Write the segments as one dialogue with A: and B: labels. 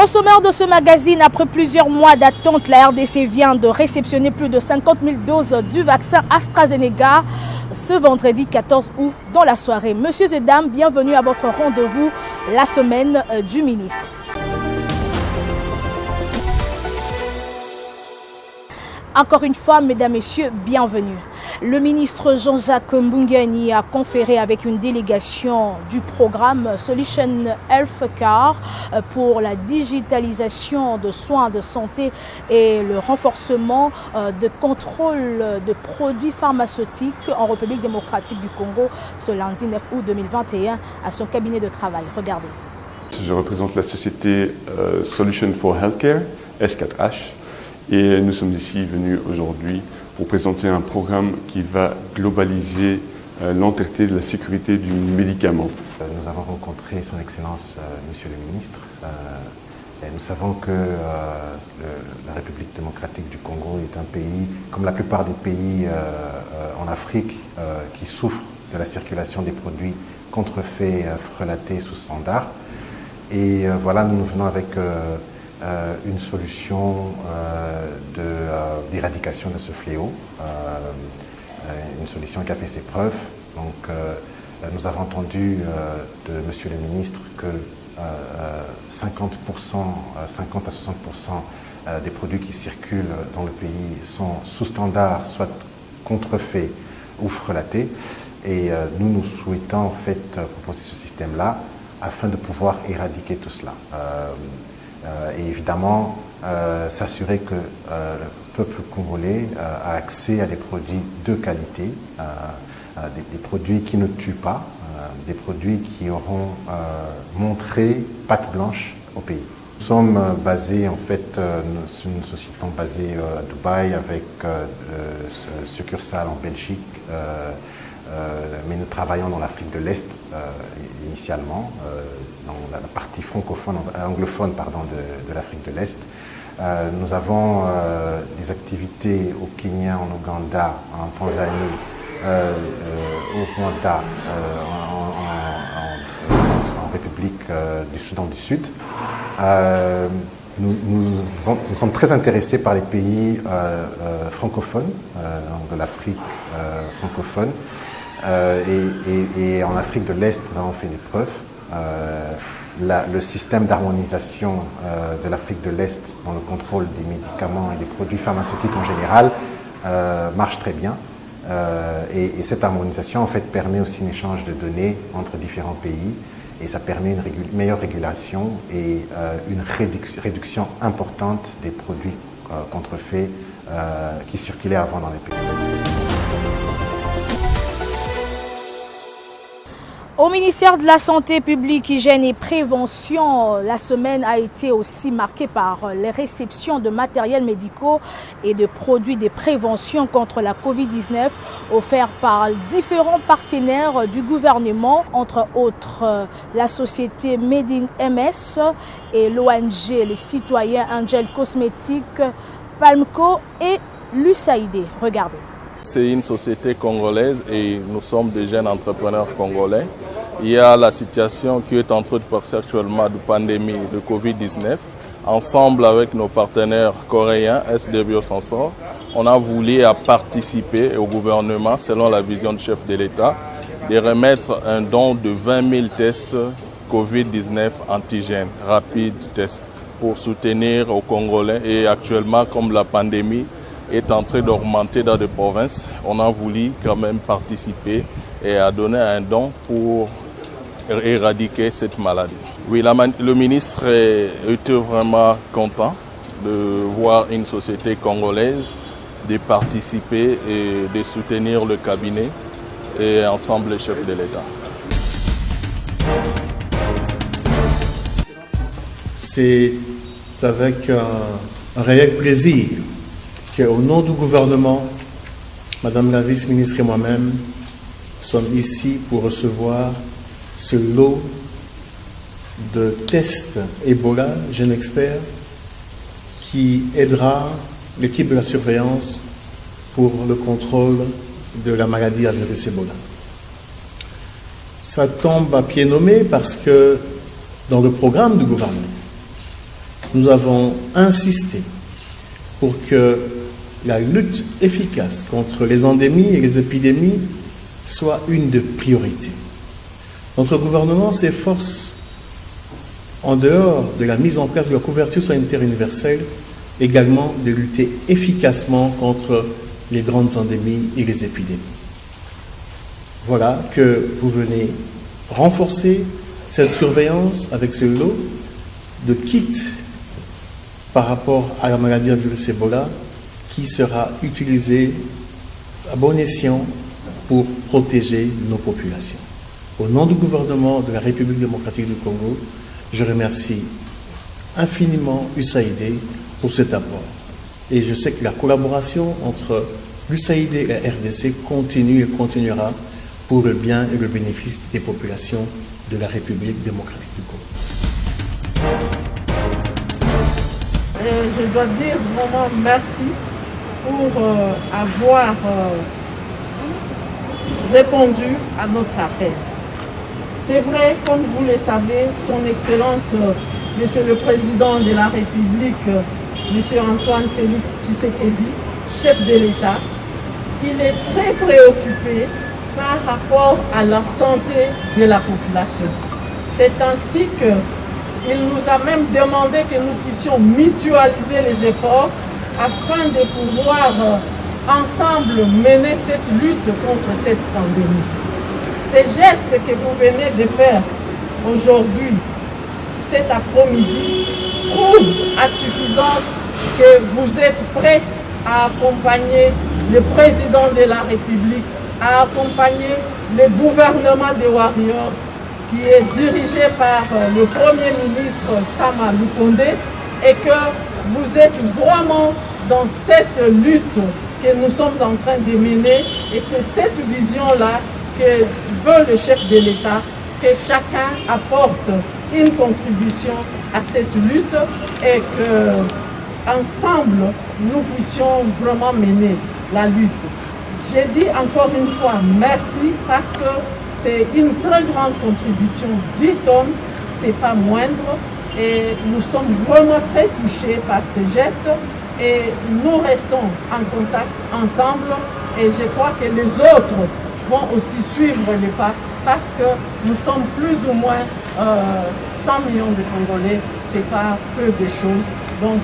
A: Au sommaire de ce magazine, après plusieurs mois d'attente, la RDC vient de réceptionner plus de 50 000 doses du vaccin AstraZeneca ce vendredi 14 août dans la soirée. Messieurs et dames, bienvenue à votre rendez-vous, la semaine du ministre. Encore une fois, mesdames, messieurs, bienvenue. Le ministre Jean-Jacques Mbungani a conféré avec une délégation du programme Solution Healthcare pour la digitalisation de soins de santé et le renforcement de contrôle de produits pharmaceutiques en République démocratique du Congo ce lundi 9 août 2021 à son cabinet de travail. Regardez.
B: Je représente la société Solution for Healthcare, S4H, et nous sommes ici venus aujourd'hui pour présenter un programme qui va globaliser l'entièreté de la sécurité du médicament.
C: Nous avons rencontré son Excellence, Monsieur le Ministre, et nous savons que la République démocratique du Congo est un pays, comme la plupart des pays en Afrique, qui souffre de la circulation des produits contrefaits, frelatés sous standard. Et voilà, nous venons avec une solution d'éradication de ce fléau, une solution qui a fait ses preuves. Donc, nous avons entendu de Monsieur le Ministre que 50 à 60% des produits qui circulent dans le pays sont sous standard, soit contrefaits ou frelatés. Et nous souhaitons en fait proposer ce système-là afin de pouvoir éradiquer tout cela. Et évidemment, s'assurer que le peuple congolais a accès à des produits de qualité, des produits qui ne tuent pas, des produits qui auront montré patte blanche au pays. Nous sommes basés, en fait, sur une société basée à Dubaï avec succursale en Belgique, mais nous travaillons dans l'Afrique de l'Est initialement, dans la partie anglophone de l'Afrique de l'Est. Nous avons des activités au Kenya, en Ouganda, en Tanzanie, au Rwanda, en République du Soudan du Sud. Nous sommes très intéressés par les pays francophones, de l'Afrique francophone. Et en Afrique de l'Est, nous avons fait des preuves. Le système d'harmonisation de l'Afrique de l'Est dans le contrôle des médicaments et des produits pharmaceutiques en général marche très bien. Et cette harmonisation en fait permet aussi un échange de données entre différents pays et ça permet une meilleure régulation et une réduction importante des produits contrefaits qui circulaient avant dans les pays.
A: Au ministère de la Santé publique, Hygiène et Prévention, la semaine a été aussi marquée par les réceptions de matériels médicaux et de produits de prévention contre la Covid-19 offerts par différents partenaires du gouvernement, entre autres la société Made in MS et l'ONG Les Citoyens Angel Cosmétiques, Palmco et l'USAID. Regardez.
D: C'est une société congolaise et nous sommes des jeunes entrepreneurs congolais. Il y a la situation qui est en train de passer actuellement de pandémie de Covid-19. Ensemble avec nos partenaires coréens, SD Biosansor, on a voulu participer au gouvernement, selon la vision du chef de l'État, de remettre un don de 20 000 tests Covid-19 antigènes, rapides tests, pour soutenir aux Congolais. Et actuellement, comme la pandémie est en train d'augmenter dans des provinces, on a voulu quand même participer et à donner un don pour éradiquer cette maladie. Oui, le ministre était vraiment content de voir une société congolaise de participer et de soutenir le cabinet et ensemble les chefs de l'État.
E: C'est avec un réel plaisir qu'au nom du gouvernement, Madame la vice-ministre et moi-même sommes ici pour recevoir ce lot de tests Ebola, jeune expert, qui aidera l'équipe de la surveillance pour le contrôle de la maladie à virus Ebola. Ça tombe à pied nommé parce que dans le programme du gouvernement, nous avons insisté pour que la lutte efficace contre les endémies et les épidémies soit une de priorité. Notre gouvernement s'efforce, en dehors de la mise en place de la couverture sanitaire universelle, également de lutter efficacement contre les grandes endémies et les épidémies. Voilà que vous venez renforcer cette surveillance avec ce lot de kits par rapport à la maladie à virus Ebola qui sera utilisé à bon escient pour protéger nos populations. Au nom du gouvernement de la République démocratique du Congo, je remercie infiniment USAID pour cet apport. Et je sais que la collaboration entre l'USAID et la RDC continue et continuera pour le bien et le bénéfice des populations de la République démocratique du Congo.
F: Je dois dire vraiment merci pour avoir répondu à notre appel. C'est vrai, comme vous le savez, son Excellence, Monsieur le Président de la République, Monsieur Antoine Félix Tshisekedi, chef de l'État, il est très préoccupé par rapport à la santé de la population. C'est ainsi qu'il nous a même demandé que nous puissions mutualiser les efforts afin de pouvoir ensemble mener cette lutte contre cette pandémie. Ces gestes que vous venez de faire aujourd'hui, cet après-midi, prouvent à suffisance que vous êtes prêts à accompagner le président de la République, à accompagner le gouvernement des Warriors, qui est dirigé par le Premier ministre Sama Lukonde, et que vous êtes vraiment dans cette lutte que nous sommes en train de mener. Et c'est cette vision-là que veut le chef de l'État, que chacun apporte une contribution à cette lutte et qu'ensemble, nous puissions vraiment mener la lutte. Je dis encore une fois merci parce que c'est une très grande contribution, 10 tonnes, c'est pas moindre, et nous sommes vraiment très touchés par ces gestes et nous restons en contact ensemble et je crois que les autres vont aussi suivre les pas parce que nous sommes plus ou moins 100 millions de Congolais, c'est pas peu de choses. Donc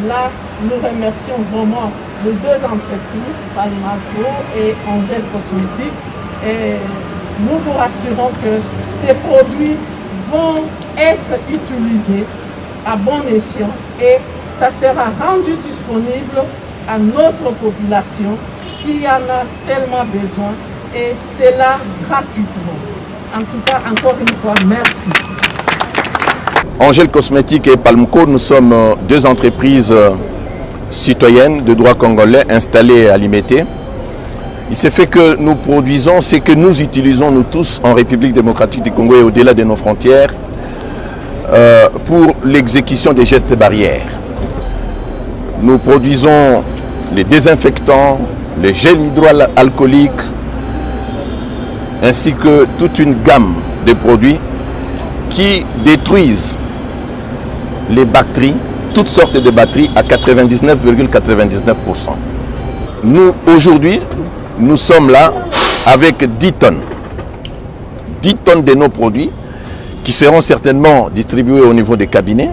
F: là, nous remercions vraiment les deux entreprises, Palmaco et Angel Cosmétique, et nous vous rassurons que ces produits vont être utilisés à bon escient et ça sera rendu disponible à notre population qui en a tellement besoin et c'est là gratuitement. En tout cas, encore une fois, merci.
G: Angel Cosmétique et Palmco, nous sommes deux entreprises citoyennes de droit congolais installées à Limete. Il s'est fait que nous produisons ce que nous utilisons nous tous en République démocratique du Congo et au-delà de nos frontières pour l'exécution des gestes barrières. Nous produisons les désinfectants, les gels hydroalcooliques, ainsi que toute une gamme de produits qui détruisent les batteries, toutes sortes de batteries à 99,99%. Nous, aujourd'hui, nous sommes là avec 10 tonnes. 10 tonnes de nos produits qui seront certainement distribués au niveau des cabinets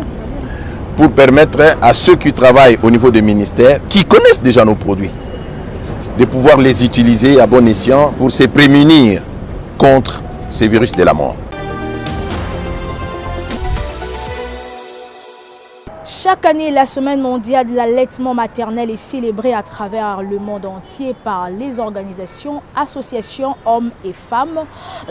G: pour permettre à ceux qui travaillent au niveau des ministères, qui connaissent déjà nos produits, de pouvoir les utiliser à bon escient pour se prémunir contre ces virus de la mort.
A: Chaque année, la semaine mondiale de l'allaitement maternel est célébrée à travers le monde entier par les organisations, associations, hommes et femmes,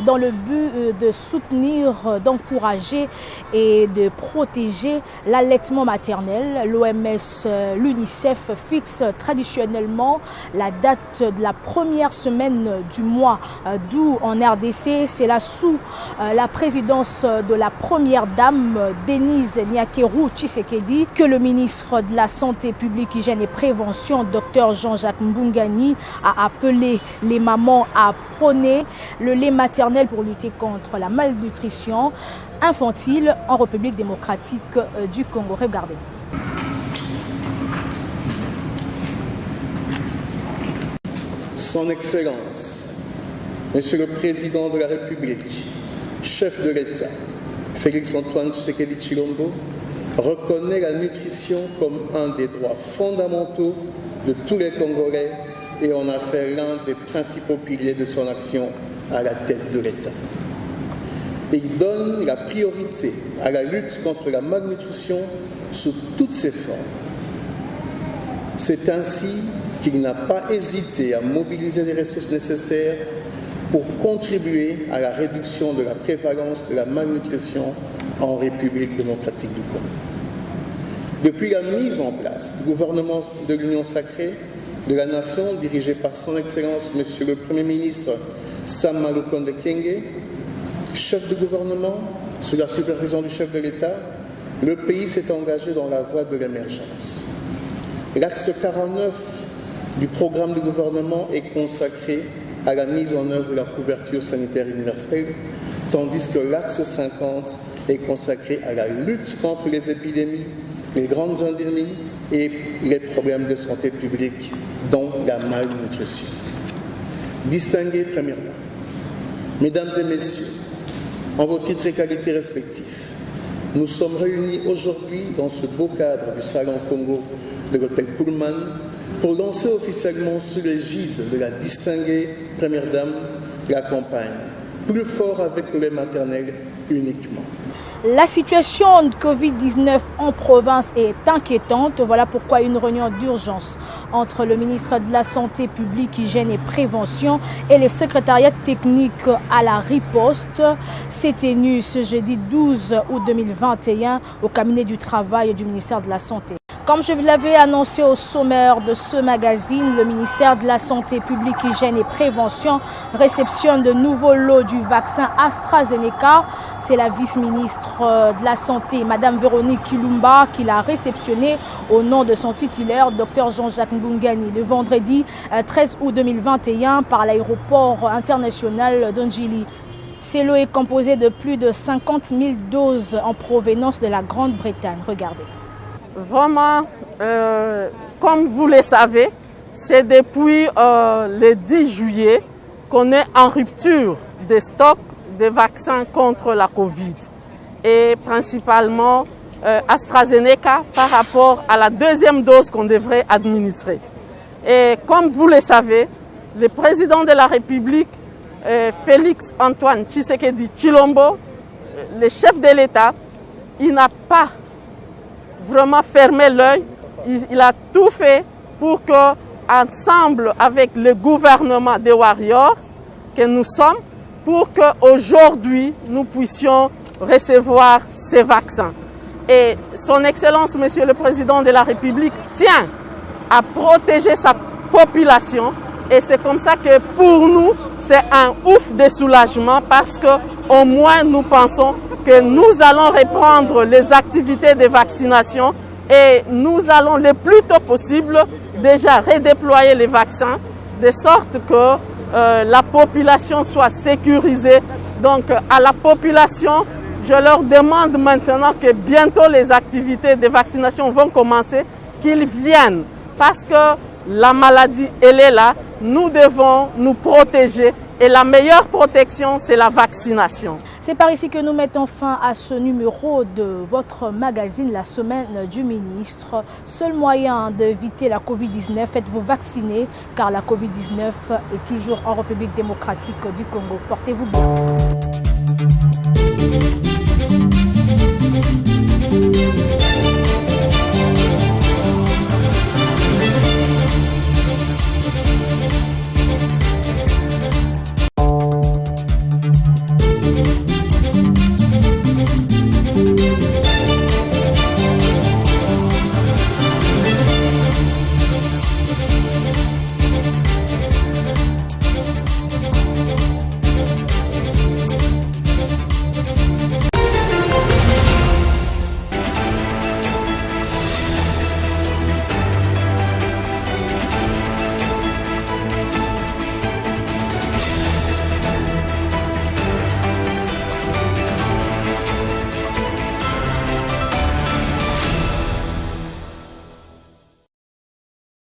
A: dans le but de soutenir, d'encourager et de protéger l'allaitement maternel. L'OMS, l'UNICEF fixe traditionnellement la date de la première semaine du mois d'août en RDC. C'est là sous la présidence de la première dame, Denise Nyakeru Tshisekedi, que le ministre de la Santé publique, Hygiène et Prévention, Dr Jean-Jacques Mbungani, a appelé les mamans à prôner le lait maternel pour lutter contre la malnutrition. infantile en République démocratique du Congo. Regardez.
H: Son Excellence, Monsieur le Président de la République, chef de l'État, Félix-Antoine Tshisekedi Tshilombo, reconnaît la nutrition comme un des droits fondamentaux de tous les Congolais et en a fait l'un des principaux piliers de son action à la tête de l'État. Et il donne la priorité à la lutte contre la malnutrition sous toutes ses formes. C'est ainsi qu'il n'a pas hésité à mobiliser les ressources nécessaires pour contribuer à la réduction de la prévalence de la malnutrition en République démocratique du Congo. Depuis la mise en place du gouvernement de l'Union sacrée de la nation, dirigé par son Excellence Monsieur le Premier ministre Sama Lukonde Kyenge, chef de gouvernement, sous la supervision du chef de l'État, le pays s'est engagé dans la voie de l'émergence. L'axe 49 du programme du gouvernement est consacré à la mise en œuvre de la couverture sanitaire universelle, tandis que l'axe 50 est consacré à la lutte contre les épidémies, les grandes endémies et les problèmes de santé publique, dont la malnutrition. Distingués Première Dame, Mesdames et Messieurs, en vos titres et qualités respectifs, nous sommes réunis aujourd'hui dans ce beau cadre du Salon Congo de l'hôtel Pullman pour lancer officiellement sous l'égide de la distinguée Première Dame la campagne « Plus fort avec le lait maternel uniquement ».
A: La situation de Covid-19 en province est inquiétante. Voilà pourquoi une réunion d'urgence entre le ministre de la Santé publique, Hygiène et Prévention et les secrétariats techniques à la riposte s'est tenue ce jeudi 12 août 2021 au cabinet du travail du ministère de la Santé. Comme je vous l'avais annoncé au sommaire de ce magazine, le ministère de la Santé publique, Hygiène et Prévention réceptionne de nouveaux lots du vaccin AstraZeneca. C'est la vice-ministre de la Santé, Madame Véronique Kilumba, qui l'a réceptionné au nom de son titulaire, Dr Jean-Jacques Mbungani, le vendredi 13 août 2021 par l'aéroport international d'Ondjili. Ce lot est composé de plus de 50 000 doses en provenance de la Grande-Bretagne. Regardez.
F: Vraiment, comme vous le savez, c'est depuis le 10 juillet qu'on est en rupture des stocks de vaccins contre la Covid. Et principalement AstraZeneca par rapport à la deuxième dose qu'on devrait administrer. Et comme vous le savez, le président de la République, Félix-Antoine Tshisekedi Tshilombo, le chef de l'État, il n'a pas vraiment fermé l'œil. Il a tout fait pour que, ensemble avec le gouvernement des Warriors que nous sommes, pour qu'aujourd'hui nous puissions recevoir ces vaccins. Et son Excellence, Monsieur le Président de la République, tient à protéger sa population. Et c'est comme ça que pour nous, c'est un ouf de soulagement parce qu'au moins nous pensons que nous allons reprendre les activités de vaccination et nous allons le plus tôt possible déjà redéployer les vaccins de sorte que la population soit sécurisée. Donc à la population, je leur demande maintenant que bientôt les activités de vaccination vont commencer, qu'ils viennent parce que la maladie, elle est là, nous devons nous protéger et la meilleure protection, c'est la vaccination.
A: C'est par ici que nous mettons fin à ce numéro de votre magazine, la semaine du ministre. Seul moyen d'éviter la Covid-19, faites-vous vacciner car la Covid-19 est toujours en République démocratique du Congo. Portez-vous bien.